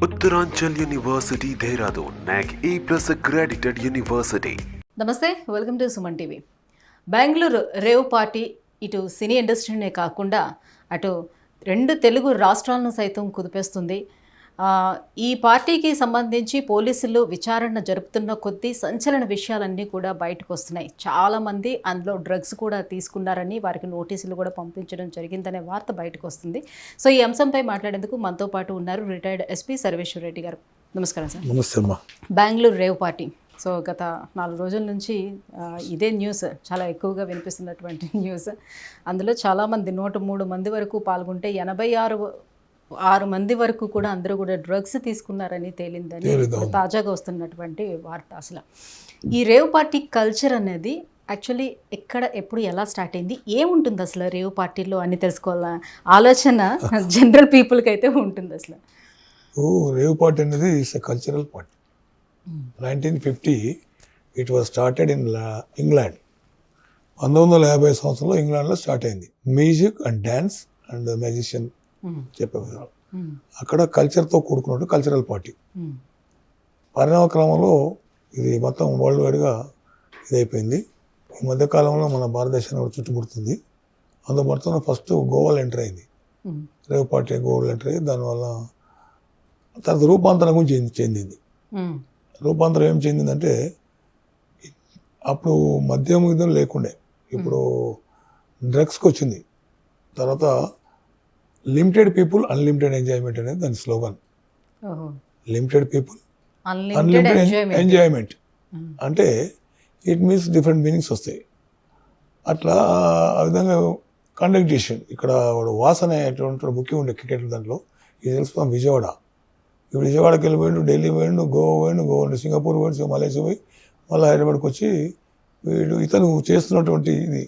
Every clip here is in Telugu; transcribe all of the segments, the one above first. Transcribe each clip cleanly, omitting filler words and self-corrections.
Uttaranchal University, Dehradun, NAC A+ accredited university. నమస్తే, welcome to Suman TV. Bengaluru rave party ఇటు సినీ ఇండస్ట్రీనే కాకుండా అటు రెండు తెలుగు రాష్ట్రాలను సైతం కుదిపేస్తుంది. ఈ పార్టీకి సంబంధించి పోలీసులు విచారణ జరుపుతున్న కొద్దీ సంచలన విషయాలన్నీ కూడా బయటకు వస్తున్నాయి. చాలామంది అందులో డ్రగ్స్ కూడా తీసుకున్నారని వారికి నోటీసులు కూడా పంపించడం జరిగిందనే వార్త బయటకు వస్తుంది. సో ఈ అంశంపై మాట్లాడేందుకు మనతో పాటు ఉన్నారు రిటైర్డ్ ఎస్పీ సర్వేశ్వర్ రెడ్డి గారు. నమస్కారం సార్. నమస్తే అమ్మా. బెంగళూరు రేవ్ పార్టీ సో గత 4 రోజుల నుంచి ఇదే న్యూస్ చాలా ఎక్కువగా వినిపిస్తున్నటువంటి న్యూస్. అందులో చాలామంది 103 మంది వరకు పాల్గొంటే 86 మంది వరకు కూడా అందరూ కూడా డ్రగ్స్ తీసుకున్నారని తేలిందని తాజాగా వస్తున్నటువంటి వార్త. అసలు ఈ రేవ్ పార్టీ కల్చర్ అనేది యాక్చువల్లీ ఎక్కడ ఎప్పుడు ఎలా స్టార్ట్ అయింది, ఏముంటుంది అసలు రేవ్ పార్టీలో అని తెలుసుకోవాల ఆలోచన జనరల్ పీపుల్కి అయితే ఉంటుంది. అసలు రేవ్ పార్టీ అనేది it's a cultural party. 1950 it was started in England. 1950 సంవత్సరంలో ఇంగ్లాండ్లో స్టార్ట్ అయింది. Music and dance and musician చెప్పేవారు. అక్కడ కల్చర్తో కూడుకున్నట్టు కల్చరల్ పార్టీ. పరిణామ క్రమంలో ఇది మొత్తం వరల్డ్ వైడ్గా ఇదైపోయింది. ఈ మధ్యకాలంలో మన భారతదేశాన్ని కూడా చుట్టుముడుతుంది. అందులో మొత్తం ఫస్ట్ గోవాలో ఎంటర్ అయింది రేవ్ పార్టీ. గోవాలో ఎంటర్ అయ్యి దానివల్ల తర్వాత రూపాంతరం గురించి చెందింది. రూపాంతరం ఏం చెందిందంటే అప్పుడు మద్యం లేకుండే, ఇప్పుడు డ్రగ్స్కి వచ్చింది. తర్వాత లిమిటెడ్ పీపుల్ అన్లిమిటెడ్ ఎంజాయ్మెంట్ అనేది దాని slogan. Limited people unlimited enjoyment అంటే ఇట్ మీన్స్ డిఫరెంట్ మీనింగ్స్ వస్తాయి. అట్లా ఆ విధంగా కండక్ట్ చేసి ఇక్కడ వాసన అనేటువంటి ముఖ్యం ఉండే క్రికెట్ దాంట్లో ఇది తెలుసు. విజయవాడ, ఇప్పుడు విజయవాడకి వెళ్ళిపోయిండు, ఢిల్లీ పోయిండు, గోవా పోయిండు, గోవా సింగపూర్ పోయిండు, మలేషియా పోయి మళ్ళీ హైదరాబాద్కి వచ్చి ఇతను చేస్తున్నటువంటి ఇది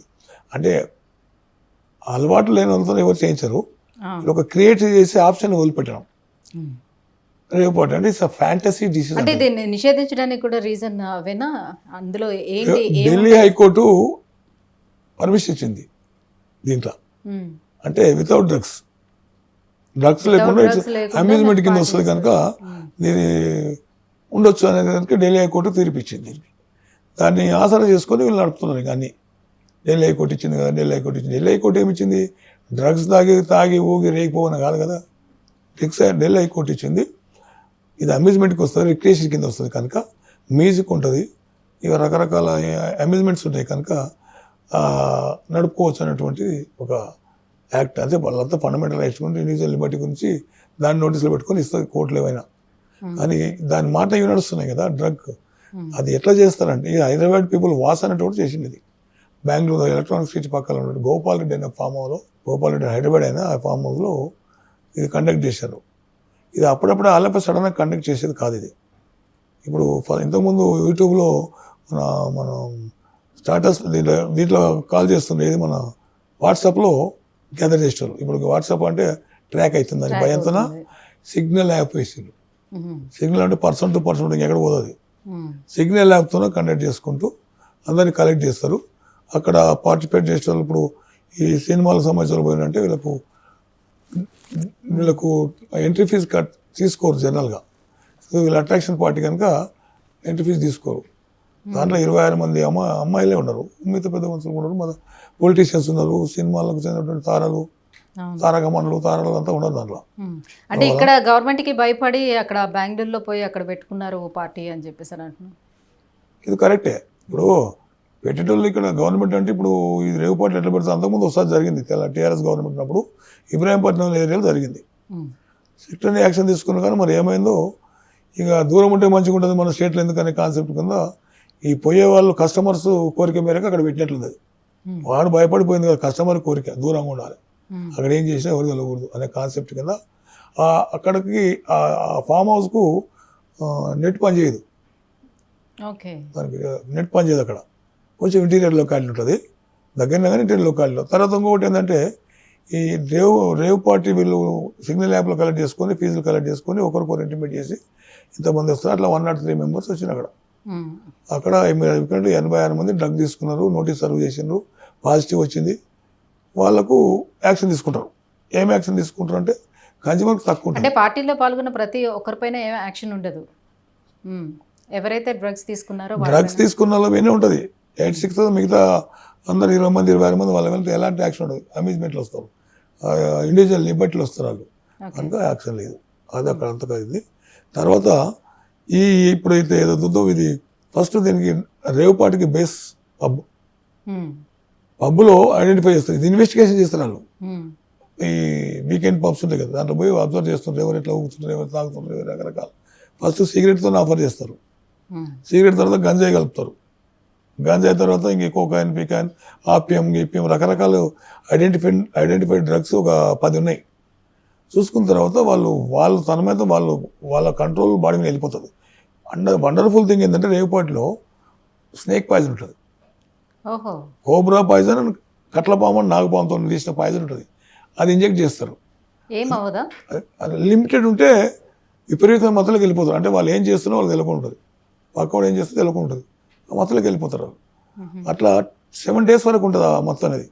అంటే అలవాటు లేని వాళ్ళతో ఎవరు చేయించరు. ఒక క్రియేట్ చేసే ఆప్షన్ వదిలిపెట్టడం రేవ్ పార్టీ అంటే ఇట్స్ ఫ్యాంటసీ డిసిజన్. అంటే దీన్ని నిషేధించడానికి కూడా రీజన్ అవేనా? అందులో ఢిల్లీ హైకోర్టు పర్మిషన్ ఇచ్చింది దీంట్లో. అంటే వితౌట్ డ్రగ్స్ లేకుండా అమ్యూజ్మెంట్ కింద వస్తుంది కనుక దీన్ని ఉండొచ్చు అనేది కనుక ఢిల్లీ హైకోర్టు తీర్పిచ్చింది. దాన్ని ఆసరా చేసుకొని వీళ్ళు నడుపుతున్నారు. కానీ ఢిల్లీ హైకోర్టు ఇచ్చింది కదా, ఢిల్లీ హైకోర్టు ఇచ్చింది. ఢిల్లీ హైకోర్టు ఏమిచ్చింది? డ్రగ్స్ తాగి ఊగి రేగిపోవని కాదు కదా. ఢిల్లీ హైకోర్టు ఇచ్చింది ఇది అమ్యూజ్మెంట్కి వస్తుంది, రిక్రియేషన్ కింద వస్తుంది కనుక మ్యూజిక్ ఉంటుంది, ఇక రకరకాల అమ్యూజ్మెంట్స్ ఉంటాయి కనుక నడుపుకోవచ్చు అనేటువంటిది ఒక యాక్ట్. అదే వాళ్ళంతా ఫండమెంటల్ రైట్స్ గురించి, ఇండివిజువల్ లిబర్టీ గురించి దాన్ని నోటీసులు పెట్టుకొని ఇస్తుంది కోర్టులు ఏమైనా. కానీ దాని మాట ఇవి నడుస్తున్నాయి కదా డ్రగ్. అది ఎట్లా చేస్తారంటే ఈ హైదరాబాద్ పీపుల్ వాస్ అనేటువంటి చేసింది. ఇది బెంగళూరు ఎలక్ట్రానిక్ సిటీ పక్కన ఉన్న గోపాల్ రెడ్డి అనే ఫామ్ హౌస్లో, గోపాల్ రెడ్డి హైదరాబాద్ అయినా ఆ ఫామ్ హౌస్లో ఇది కండక్ట్ చేశారు. ఇది అప్పుడప్పుడు ఆలపై సడన్గా కండక్ట్ చేసేది కాదు. ఇది ఇప్పుడు ఇంతకుముందు యూట్యూబ్లో మనం స్టాటస్ దీంట్లో కాల్ చేస్తుండే, ఇది మన వాట్సాప్లో గ్యాదర్ చేస్తారు. ఇప్పుడు వాట్సాప్ అంటే ట్రాక్ అవుతుంది అని భయంతో సిగ్నల్ యాప్ వేసిండు. సిగ్నల్ అంటే పర్సన్ టు పర్సన్ ఎక్కడ పోతుంది. సిగ్నల్ యాప్తో కండక్ట్ చేసుకుంటూ అందరినీ కలెక్ట్ చేస్తారు. అక్కడ పార్టిసిపేట్ చేసే వాళ్ళు ఇప్పుడు ఈ సినిమాలకు సంబంధించిన పోయినంటే వీళ్ళకు ఎంట్రీ ఫీజు తీసుకోరు జనరల్గా. సో వీళ్ళ అట్రాక్షన్ పార్టీ కనుక ఎంట్రీ ఫీజు తీసుకోరు. దాంట్లో 26 మంది అమ్మాయిలే ఉన్నారు, మిగతా పెద్ద మనుషులు ఉన్నారు, మన పొలిటీషియన్స్ ఉన్నారు, సినిమాలకు చెందినటువంటి తారలు, తారకమణులు, తారలు అంతా ఉన్నారు దాంట్లో. అంటే ఇక్కడ గవర్నమెంట్కి భయపడి అక్కడ బెంగళూరులో పోయి అక్కడ పెట్టుకున్నారు పార్టీ అని చెప్పేసి అంటున్నారు. ఇది కరెక్టే. ఇప్పుడు పెట్టేటోళ్ళు ఇక్కడ గవర్నమెంట్ అంటే ఇప్పుడు ఇది రేవు పార్టీ ఎట్లా పెడితే అంతకుముందు ఒకసారి జరిగింది టీఆర్ఎస్ గవర్నమెంట్ ఉన్నప్పుడు ఇబ్రాహీంపట్నం ఏరియాలో జరిగింది. స్ట్రిక్ట్ అనే యాక్షన్ తీసుకున్నారు. కానీ మరి ఏమైందో ఇక దూరం ఉంటే మంచిగా ఉంటుంది మన స్టేట్లో ఎందుకనే కాన్సెప్ట్ కింద ఈ పోయే వాళ్ళు కస్టమర్స్ కోరిక మేరకు అక్కడ పెట్టినట్లుంది. వాడు భయపడిపోయింది కదా, కస్టమర్ కోరిక దూరంగా ఉండాలి, అక్కడ ఏం చేసినా ఎవరు వెళ్ళకూడదు అనే కాన్సెప్ట్ కింద అక్కడికి ఆ ఫామ్ హౌస్కు నెట్ పని చేయదు. దానికి నెట్ పని చేయదు. అక్కడ కొంచెం ఇంటీరియర్ లొకాలిటీ ఉంటుంది, దగ్గరనే కానీ ఇంటీరియర్ లొకాలిటీలో. తర్వాత ఇంకొకటి ఏంటంటే ఈ రేవ్ పార్టీ వీళ్ళు సిగ్నల్ యాప్లో కలెక్ట్ చేసుకొని ఫీజులు కలెక్ట్ చేసుకొని ఒకరికొకరు ఇంటిమేట్ చేసి ఇంతమంది వస్తారు. అట్లా 103 మెంబర్స్ వచ్చిన అక్కడ 86 మంది డ్రగ్ తీసుకున్నారు, నోటీస్ సర్వ్ చేసిండ్రు, పాజిటివ్ వచ్చింది. వాళ్ళకు యాక్షన్ తీసుకుంటారు. ఏం యాక్షన్ తీసుకుంటారు అంటే కన్జ్యూమర్కి తక్కువ ఉంటుంది. అంటే పార్టీలో పాల్గొన్న ప్రతి ఒక్కరిపైన ఏం యాక్షన్ ఉండదు. ఎవరైతే డ్రగ్స్ తీసుకున్నారో డ్రగ్స్ తీసుకున్న వాళ్ళ మీదే ఉంటుంది. 86 మిగతా అందరు 20 మంది 26 మంది వాళ్ళ మీద ఎలాంటి యాక్షన్ ఉండదు. అమ్యూజ్మెంట్లు వస్తారు, ఇండివిజువల్ లిబర్టీలు వస్తారు వాళ్ళు, అంతా యాక్షన్ లేదు. అది అక్కడ అంతగా ఇది. తర్వాత ఇప్పుడైతే ఏదో ఉందో ఇది ఫస్ట్ దీనికి రేవ్ పార్టీకి బేస్ పబ్లో ఐడెంటిఫై చేస్తారు. ఇది ఇన్వెస్టిగేషన్ చేస్తారు వాళ్ళు. ఈ వీకెండ్ పబ్స్ ఉంటాయి కదా, దాంట్లో పోయి అబ్జర్వ్ చేస్తుంటారు, ఎవరు ఎట్లా ఊగుతుంటారు, ఎవరు తాగుతుంటారు, రకరకాల. ఫస్ట్ సిగరెట్తో ఆఫర్ చేస్తారు, సిగరెట్ తర్వాత గంజాయి కలుపుతారు, గంజాయి తర్వాత ఇంక కోకాయిన్, పికాయిన్, ఆపియం, గీపియం, రకరకాల ఐడెంటిఫైడ్ డ్రగ్స్ ఒక 10 ఉన్నాయి. చూసుకున్న తర్వాత వాళ్ళు తన మీద వాళ్ళ కంట్రోల్ బాడీ మీద వెళ్ళిపోతుంది. వండర్ఫుల్ థింగ్ ఏంటంటే రేవ్ పార్టీలో స్నేక్ పాయిజన్ ఉంటుంది, కోబ్రా పాయిజన్, కట్లపాము, నాగపాముతో తీసిన పాయిజన్ ఉంటుంది. అది ఇంజెక్ట్ చేస్తారు. ఏమవుదా? లిమిటెడ్ ఉంటే విపరీతమైన మత్తులోకి వెళ్ళిపోతారు. అంటే వాళ్ళు ఏం చేస్తున్నారో వాళ్ళు తెలుకుంటుంది, పక్కవాడు ఏం చేస్తే తెలుకుంటుంది, ఆ మత్తులోకి వెళ్ళిపోతారు. అట్లా 7 days వరకు ఉంటుంది ఆ మత్తు అనేది.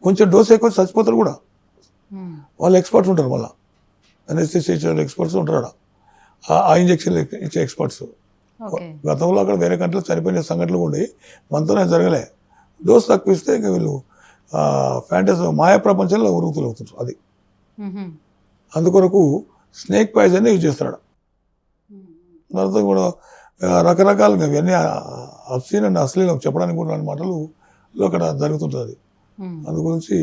కొంచెం డోస్ ఎక్కువ చచ్చిపోతారు కూడా. వాళ్ళు ఎక్స్పర్ట్స్ ఉంటారు, మళ్ళీ అనెస్థెసియా ఎక్స్పర్ట్స్ ఉంటారు, ఆ ఇంజక్షన్ ఇచ్చే ఎక్స్పర్ట్స్. గతంలో అక్కడ వేరే కంట్రీలో చనిపోయిన సంఘటనలు కూడా మనతోనే జరగలే. డోస్ తక్కువ ఇస్తే ఇంకా వీళ్ళు ఫ్యాంటసీ మాయా ప్రపంచంలో ఉరుగుతులు అవుతుంటారు. అది అందుకొరకు స్నేక్ పాయిజన్ యూజ్ చేస్తాడు. తర్వాత కూడా రకరకాలుగా ఇవన్నీ అబ్సీన్ అండ్ అశ్లీలం చెప్పడానికి కూడా మాటలు అక్కడ జరుగుతుంటుంది. అందు గురించి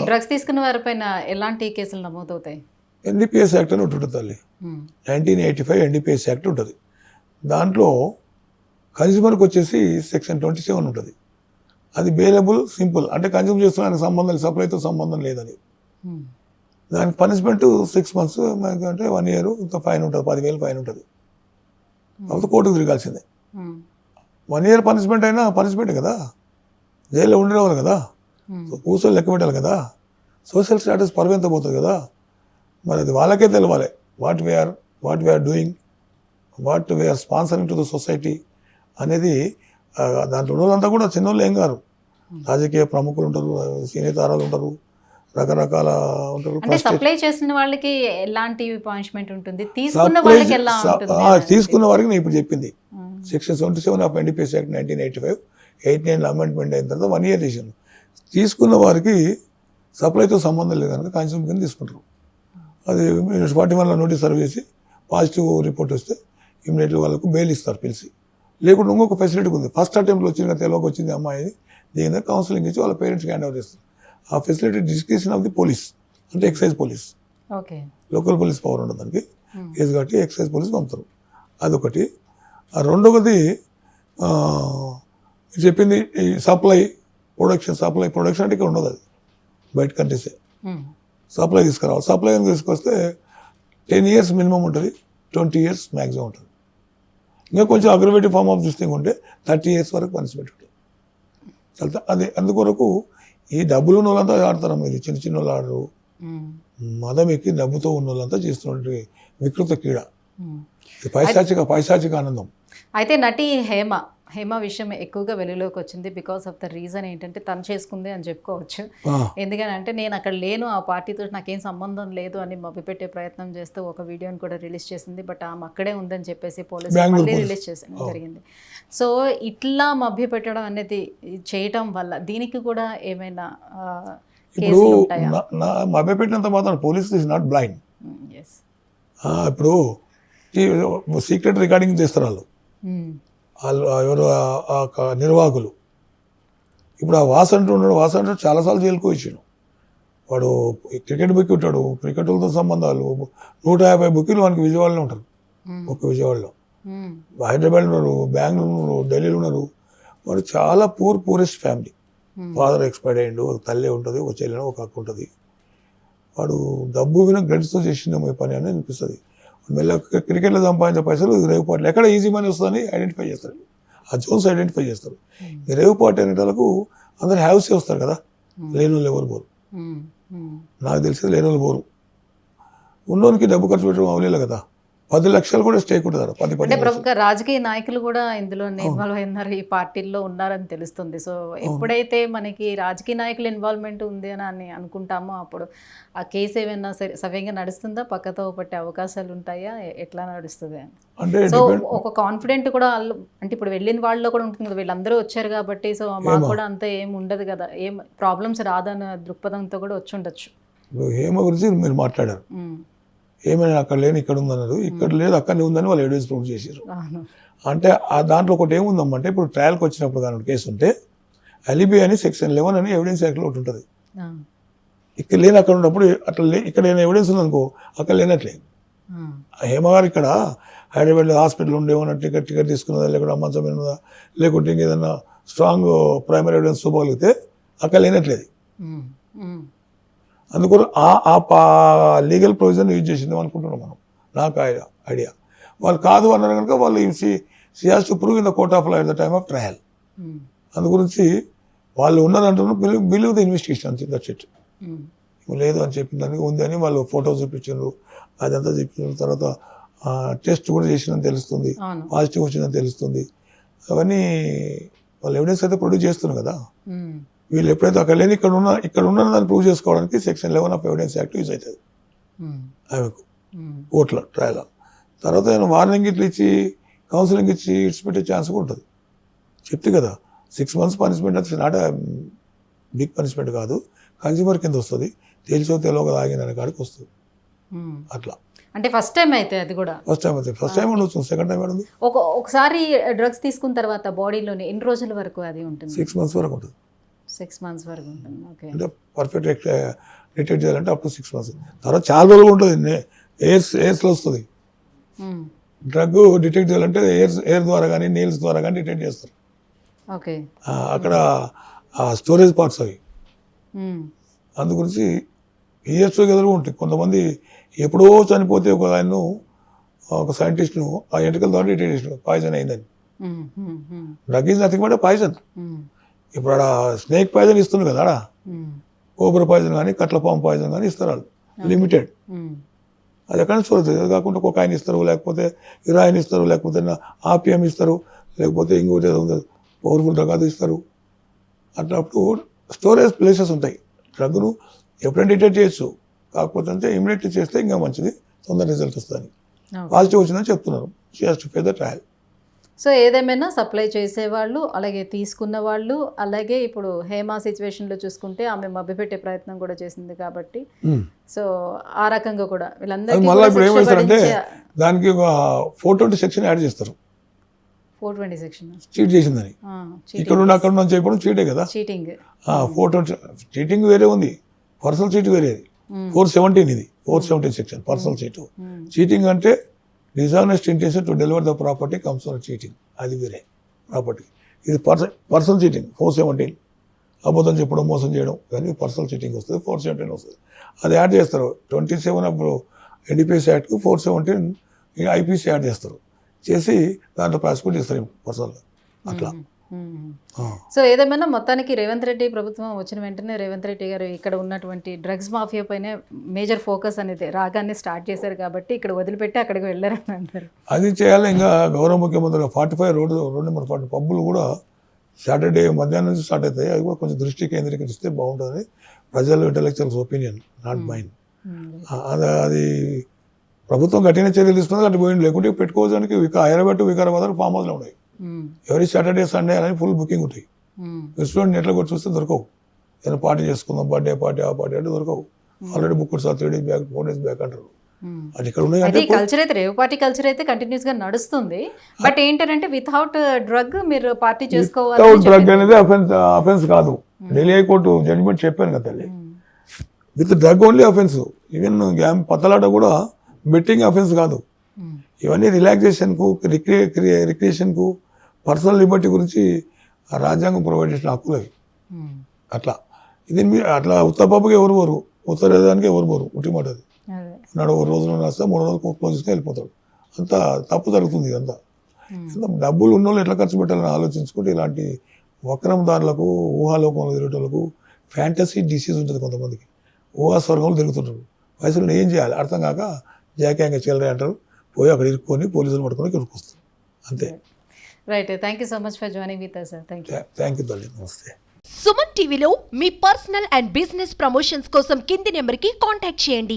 డ్రగ్స్ తీసుకున్న వారిపైన ఎలాంటి కేసులు నమోదవుతాయి? ఎన్డీపీఎస్ యాక్ట్ అని ఉంటుంది తల్లి. 1985 ఎన్డీపీఎస్ యాక్ట్ ఉంటుంది. దాంట్లో కన్జ్యూమర్కి వచ్చేసి సెక్షన్ 27 ఉంటుంది. అది బెయిలబుల్, సింపుల్, అంటే కన్జ్యూమ్ చేస్తున్నానికి సంబంధం లేదు, సప్లైతో సంబంధం లేదని. దానికి పనిష్మెంట్ 6 months అంటే 1 year, ఇంకా ఫైన్ ఉంటుంది, 10,000 ఫైన్ ఉంటుంది. కాబట్టి కోర్టుకు తిరగాల్సిందే. 1 year పనిష్మెంట్ అయినా పనిష్మెంట్ కదా, జైల్లో ఉండేవాళ్ళు కదా, కూర్చొని లెక్క పెట్టాలి కదా, సోషల్ స్టేటస్ పరువెంతపోతుంది కదా. మరి అది వాళ్ళకే తెలవాలి. What we are doing, what we are sponsoring to the society అనేది. దాంట్లో ఉన్నోళ్ళంతా కూడా చిన్నోళ్ళు ఏం కాదు, రాజకీయ ప్రముఖులు ఉంటారు, సీనియర్ తారాలు ఉంటారు, రకరకాల ఉంటారు. అంటే సప్లై చేసిన వాళ్ళకి ఎలాంటి పనిష్మెంట్ ఉంటుంది, తీసుకున్న వాళ్ళకి ఎలా ఉంటుంది? తీసుకున్న వారికి నేను ఇప్పుడు చెప్పింది section 27 of NDPS act 1985 89 amendment అయిన తర్వాత 1 year చేశాను. తీసుకున్న వారికి సప్లైతో సంబంధం లేదు కనుక కన్స్యూమర్ కింద తీసుకుంటారు. అది 41లో నోటీస్ సర్వ్ చేసి పాజిటివ్ రిపోర్ట్ వస్తే ఇమీడియట్లీ వాళ్ళకు బెయిల్ ఇస్తారు పిలిచి. లేకుంటే ఇంకొక ఫెసిలిటీ ఉంది, ఫస్ట్ అటెంప్ట్లో వచ్చిన తెలియక వచ్చింది అమ్మాయి, దీని మీద కౌన్సిలింగ్ ఇచ్చి వాళ్ళ పేరెంట్స్కి హ్యాండ్ ఓవర్ చేస్తారు. ఆ facility description of the police, అంటే excise police, local police power ఉండదు దానికి, కేసు కట్టి ఎక్సైజ్ పోలీస్ పంపుతారు. అదొకటి. రెండవది చెప్పింది ఈ ప్రొడక్షన్ అంటే ఇక్కడ ఉండదు, అది బయట కంట్రీసే. సప్లై తీసుకురావాలి. సప్లై తీసుకొస్తే 10 years మినిమం ఉంటుంది, 20 years మ్యాక్సిమం ఉంటుంది. ఇంకా కొంచెం అగ్రవేటివ్ ఫార్మ్ ఆఫ్ దిస్ థింగ్ ఉంటే 30 years వరకు పనిష్మెంట్ ఉంటుంది. అది అందుకొరకు ఈ డబ్బులు ఉన్న వాళ్ళంతా ఆడతారు, ఇది చిన్న చిన్న వాళ్ళు ఆడరు. మదం ఎక్కి డబ్బుతో ఉన్న వాళ్ళంతా చేస్తున్నటువంటి వికృత క్రీడ, పైశాచిక ఆనందం. అయితే నటి హేమ విషయం ఎక్కువగా వెలుగులోకి వచ్చింది బికాస్ ఆఫ్ ద రీజన్ ఏంటంటే తను చేసుకుంది అని చెప్పుకోవచ్చు. ఎందుకనంటే నేను అక్కడ లేను, ఆ పార్టీతో నాకేం సంబంధం లేదు అని మభ్యపెట్టే ప్రయత్నం చేస్తూ ఒక వీడియోని కూడా రిలీజ్ చేసింది. బట్ ఆమె అక్కడే ఉందని చెప్పేసి పోలీసులు మళ్ళీ రిలీజ్ చేయడం జరిగింది. సో ఇట్లా మభ్యపెట్టడం అనేది చేయటం వల్ల దీనికి కూడా ఏమైనా కేసులు ఉంటాయా? మభ్యపెట్టినంత మాత్రం పోలీస్ ఇస్ నాట్ బ్లైండ్. ఇప్పుడు సీక్రెట్ రికార్డింగ్ చేస్తారు వాళ్ళు ఎవరు నిర్వాహకులు. ఇప్పుడు ఆ వాసంటూ ఉన్నాడు, వాసంటూ చాలాసార్లు జైలుకు వచ్చాడు. వాడు క్రికెట్ బుక్ ఉంటాడు, క్రికెట్లతో సంబంధాలు 150 బుక్లు మనకి విజయవాడలో ఉంటారు. ఒక విజయవాడలో, హైదరాబాద్లో ఉన్నారు, బెంగళూరు ఉన్నారు, ఢిల్లీలో ఉన్నారు. వాడు చాలా పూరెస్ట్ ఫ్యామిలీ. ఫాదర్ ఎక్స్పైర్డ్ అయ్యిండు, ఒక తల్లి ఉంటుంది, ఒక చెల్లెన, ఒక అక్క ఉంటుంది. వాడు డబ్బు విన గ్రెడ్స్తో చేసిన పని అని అనిపిస్తుంది. మళ్ళీ క్రికెట్లో సంపాదించే పైసలు రేవ్ పార్టీలు ఎక్కడ ఈజీ మనీ వస్తుందని ఐడెంటిఫై చేస్తారు, ఆ జోన్స్ ఐడెంటిఫై చేస్తారు. ఈ రేవ్ పార్టీ అనే వాళ్ళకు అందరు హ్యావ్సే వస్తారు కదా, లేని వాళ్ళు ఎవరు పోరు. నాకు తెలిసి లేని వాళ్ళు పోరు. ఉన్నోనికి డబ్బు ఖర్చు పెట్టడం అవలేదు కదా. 10 లక్షలు కూడా స్టేక్ ఉంటుంది 10 అంటే 15 ప్రముఖ రాజకీయ నాయకులు కూడా ఇందులో ఇన్వాల్వ్ అయినారు, ఈ పార్టీల్లో ఉన్నారని తెలుస్తుంది. సో ఎప్పుడైతే మనకి రాజకీయ నాయకుల ఇన్వాల్వ్మెంట్ ఉంది అని అనుకుంటామో అప్పుడు ఆ కేసు ఏమైనా సవ్యంగా నడుస్తుందా, పక్కతో పట్టే అవకాశాలు ఉంటాయా, ఎట్లా నడుస్తుంది అని. అంటే సో ఒక కాన్ఫిడెంట్ కూడా అంటే ఇప్పుడు వెళ్ళిన వాళ్ళలో కూడా ఉంటుంది కదా, వీళ్ళందరూ వచ్చారు కాబట్టి సో మాకు కూడా అంత ఏం ఉండదు కదా, ఏం ప్రాబ్లమ్స్ రాదన్న దృక్పథంతో కూడా వచ్చి ఉండొచ్చు. ఇప్పుడు హేమ గురించి మీరు మాట్లాడారు, ఏమైనా అక్కడ లేని ఇక్కడ ఉందన్నారు, ఇక్కడ లేదు అక్కడనే ఉందని వాళ్ళు ఎవిడెన్స్ ప్రూవ్ చేశారు. అంటే ఆ దాంట్లో ఒకటి ఏముందమ్మంటే ఇప్పుడు ట్రయల్కి వచ్చినప్పుడు కానీ కేసు ఉంటే అలిబి అని సెక్షన్ 11 అని ఎవిడెన్స్ యాక్ట్లో ఒకటి ఉంటుంది. ఇక్కడ లేని అక్కడ ఉన్నప్పుడు అట్లా ఇక్కడ లేని ఎవిడెన్స్ ఉందనుకో అక్కడ లేనట్లే. హేమ గారు ఇక్కడ హైదరాబాద్ హాస్పిటల్ ఉండేమన్నా టికెట్ తీసుకున్నదా, లేకుంటే మంచం మీద ఉన్నదా, లేకుంటే ఇంకేదన్నా స్ట్రాంగ్ ప్రైమరీ ఎవిడెన్స్ చూపగలిగితే అక్కడ లేనట్లేదు. అందుకని ఆ లీగల్ ప్రొవిజన్ యూజ్ చేసింది అనుకుంటున్నాం మనం. నాకు ఐడియా వాళ్ళు కాదు అన్నారు కనుక వాళ్ళు she has to prove in the court of law at the time of trial. అందు గురించి వాళ్ళు ఉన్నారంటున్నారు, బిలీవ్ ద ఇన్వెస్టిగేషన్ అంతే, దట్స్ ఇట్. లేదు అని చెప్పిన దానికి ఉంది అని వాళ్ళు ఫోటో చూపించారు, అదంతా చూపించిన తర్వాత టెస్ట్ కూడా చేసిందని తెలుస్తుంది, పాజిటివ్ వచ్చిందని తెలుస్తుంది. అవన్నీ వాళ్ళు ఎవిడెన్స్ అయితే ప్రొడ్యూస్ చేస్తున్నారు కదా. వీళ్ళు ఎప్పుడైతే అక్కడ లేని ఇక్కడ ఉన్న దాన్ని ప్రూవ్ చేసుకోవడానికి section 11 of evidence act use అవుతుంది ఆమెకు కోర్టులో ట్రయల్. తర్వాత నేను వార్నింగ్ ఇట్లా ఇచ్చి కౌన్సిలింగ్ ఇచ్చి ఇడిచిపెట్టే ఛాన్స్ కూడా ఉంటుంది. చెప్తే కదా 6 months పనిష్మెంట్ అది నాట్ బిగ్ పనిష్మెంట్ కాదు, కన్జ్యూమర్ కింద వస్తుంది, తెలిసో తెలియక తాగిన కాడికి వస్తుంది. అట్లా అంటే ఫస్ట్ టైం అయితే అది కూడా ఫస్ట్ టైం ఉండొచ్చు, సెకండ్ టైం ఉంది. ఒకసారి డ్రగ్స్ తీసుకున్న తర్వాత బాడీలోని ఎన్ని రోజుల వరకు అది ఉంటుంది? 6 months వరకు ఉంటుంది. 6 months వరకు ఉంటుంది. ఓకే. అంటే పర్ఫెక్ట్ డిటెక్ట్ చేయాలంటే అప్ టు 6 months. తర్వాత చాలా రోజులు ఉంటుంది, ఎయిర్స్లో వస్తుంది. డ్రగ్ డిటెక్ట్ చేయాలంటే ఎయిర్ ద్వారా కానీ నెయిల్స్ ద్వారా కానీ డిటెక్ట్ చేస్తారు. ఓకే. అక్కడ స్టోరేజ్ పార్ట్స్ అవి. అందు గురించి ఇయర్స్ ఎదురు ఉంటాయి. కొంతమంది ఎప్పుడో చనిపోతే ఒక సైంటిస్ట్ను ఆ ఎంటికల ద్వారా డిటెక్ట్ చేసిన పాయిజన్ అయిందని. Drug is nothing but poison. ఇప్పుడు ఆడ స్నేక్ పాయిజన్ ఇస్తున్నారు కదా, ఆడ కోబ్రా పాయిజన్ కానీ కట్లపాము పాయిజన్ కానీ ఇస్తారు వాళ్ళు లిమిటెడ్. అది ఎక్కడ చూడదు. అది కాకుండా కొకాయిన్ ఇస్తారు, లేకపోతే ఇరాయిన్ ఇస్తారు, లేకపోతే ఆపియం ఇస్తారు, లేకపోతే ఇంకోటి పవర్ఫుల్ డ్రగ్ అది ఇస్తారు. అట్లప్పుడు స్టోరేజ్ ప్లేసెస్ ఉంటాయి. డ్రగ్ను ఎప్పుడైనా డిటెక్ట్ చేయొచ్చు, కాకపోతే అంటే ఇమీడియట్లీ చేస్తే ఇంకా మంచిది, తొందర రిజల్ట్ వస్తుంది. పాజిటివ్ వచ్చిందని చెప్తున్నారు. She has to pay the trial. So ఏదేమైనా సప్లై చేసేవాళ్ళు, అలాగే తీసుకున్న వాళ్ళు, అలాగే ఇప్పుడు హేమా సిచ్యువేషన్లో చూసుకుంటే ఆమె మభ్యపెట్టే ప్రయత్నం కూడా చేసింది కాబట్టి సో ఆ రకంగా కూడా వీళ్ళందరికీ మళ్ళీ ఇప్పుడు ఏమవుతారంటే దానికి ఒక 420 సెక్షన్ యాడ్ చేస్తారు. 420 సెక్షన్ చీట్ చేసిందని ఇక్కడ నుండి అక్కడ నుంచి చెప్పడం చీటే కదా. చీటింగ్ 420 చీటింగ్ వేరే ఉంది, పర్సనల్ చీట్ వేరేది. 417 ఇది 417 సెక్షన్ పర్సనల్ చీట్. చీటింగ్ అంటే dishonest intention to deliver the property comes on cheating, అది వేరే ప్రాపర్టీ. ఇది పర్సనల్ చీటింగ్ 417, అబద్ధం చెప్పడం మోసం చేయడం, కానీ పర్సనల్ చీటింగ్ వస్తుంది, 417 వస్తుంది. అది యాడ్ చేస్తారు 27 అప్పుడు ఎన్డీపీఎస్ యాక్ట్కి 417 ఐపీసీ యాడ్ చేస్తారు, చేసి దాంట్లో ప్రాసిక్యూట్ చేస్తారు పర్సనల్గా అట్లా. సో ఏదేమైనా మొత్తానికి రేవంత్ రెడ్డి ప్రభుత్వం వచ్చిన వెంటనే రేవంత్ రెడ్డి గారు ఇక్కడ ఉన్నటువంటి డ్రగ్స్ మాఫియా పైనే మేజర్ ఫోకస్ అనేది రాగానే స్టార్ట్ చేశారు కాబట్టి ఇక్కడ వదిలిపెట్టి అక్కడికి వెళ్ళారని అంటారు. అది చేయాలి. ఇంకా గౌరవ ముఖ్యమంత్రి 45 రోడ్ నెంబర్ 40 పబ్బులు కూడా సాటర్డే మధ్యాహ్నం నుంచి స్టార్ట్ అవుతాయి. అది కూడా కొంచెం దృష్టి కేంద్రీకరిస్తే బాగుంటుంది. ప్రజలు ఇంటలెక్చువల్స్ ఒపీనియన్, నాట్ మైండ్. అది ప్రభుత్వం కఠిన చర్యలు తీసుకున్నది అటు పోయింది, లేకుంటే పెట్టుకోవడానికి హైదరాబాద్ వికారాబాద్ ఫామ్ హౌస్లో ఉన్నాయి. ఎవరి సాటర్డే సండే అని ఫుల్ బుకింగ్ ఉంటాయి. రెస్టారెంట్ నెట్లో కూడా చూస్తే దొరకవు. ఏదైనా పార్టీ చేసుకుందాం, బర్త్డే పార్టీ ఆ పార్టీ అంటే దొరకవు. Already book sir 3 days back 4 days back అంటారు. అది ఇక్కడ ఉన్నాయి. కల్చర్ అయితే రేవ్ పార్టీ కల్చర్ అయితే కంటిన్యూస్ గా నడుస్తుంది. బట్ ఏంటంటే వితౌట్ డ్రగ్ మీరు పార్టీ చేసుకోవాలి. డ్రగ్ అనేది అఫెన్స్ కాదు. ఢిల్లీ హైకోర్టు జడ్జిమెంట్ చెప్పాను కదా తల్లి. With drug only offence. Even game పత్తలాట కూడా బెట్టింగ్ అఫెన్స్ కాదు. ఇవన్నీ రిలాక్సేషన్కు, రిక్రియేషన్కు, పర్సనల్ లిబర్టీ గురించి రాజ్యాంగం ప్రొవైడ్ చేసిన హక్కులు అవి. అట్లా ఇది అట్లా ఉత్తపప్పుకి ఎవరు పోరు, ఉత్తరేదానికి ఎవరు పోరు. ఉట్టి మాట అది. నాడు 1 రోజులో రాస్తే 3 రోజులు క్లోజ్ చేసుకుని వెళ్ళిపోతాడు. అంత తప్పు జరుగుతుంది. ఇదంతా డబ్బులు ఉన్నోళ్ళు ఎట్లా ఖర్చు పెట్టాలని ఆలోచించుకుంటే ఇలాంటి వక్రందారులకు, ఊహాలోకంలో తిరుగుటోళ్ళకు ఫ్యాంటసీ డిసీజ్ ఉంటుంది కొంతమందికి. ఊహా స్వర్గంలో తిరుగుతుంటారు. వయసులో ఏం చేయాలి అర్థం కాక జాక్యాంగ చిల్లరే అంటారు. పోయి అక్కడ ఇరుక్కొని పోలీసులు పట్టుకొని ఇక్కడికి వస్తాం అంతే. Right, thank you so much for joining with us, sir. Thank you. Thank you తల్లి, నమస్తే. సుమన్ టీవీలో మీ పర్సనల్ అండ్ బిజినెస్ ప్రమోషన్స్ కోసం కింది నెంబర్కి కాంటాక్ట్ చేయండి.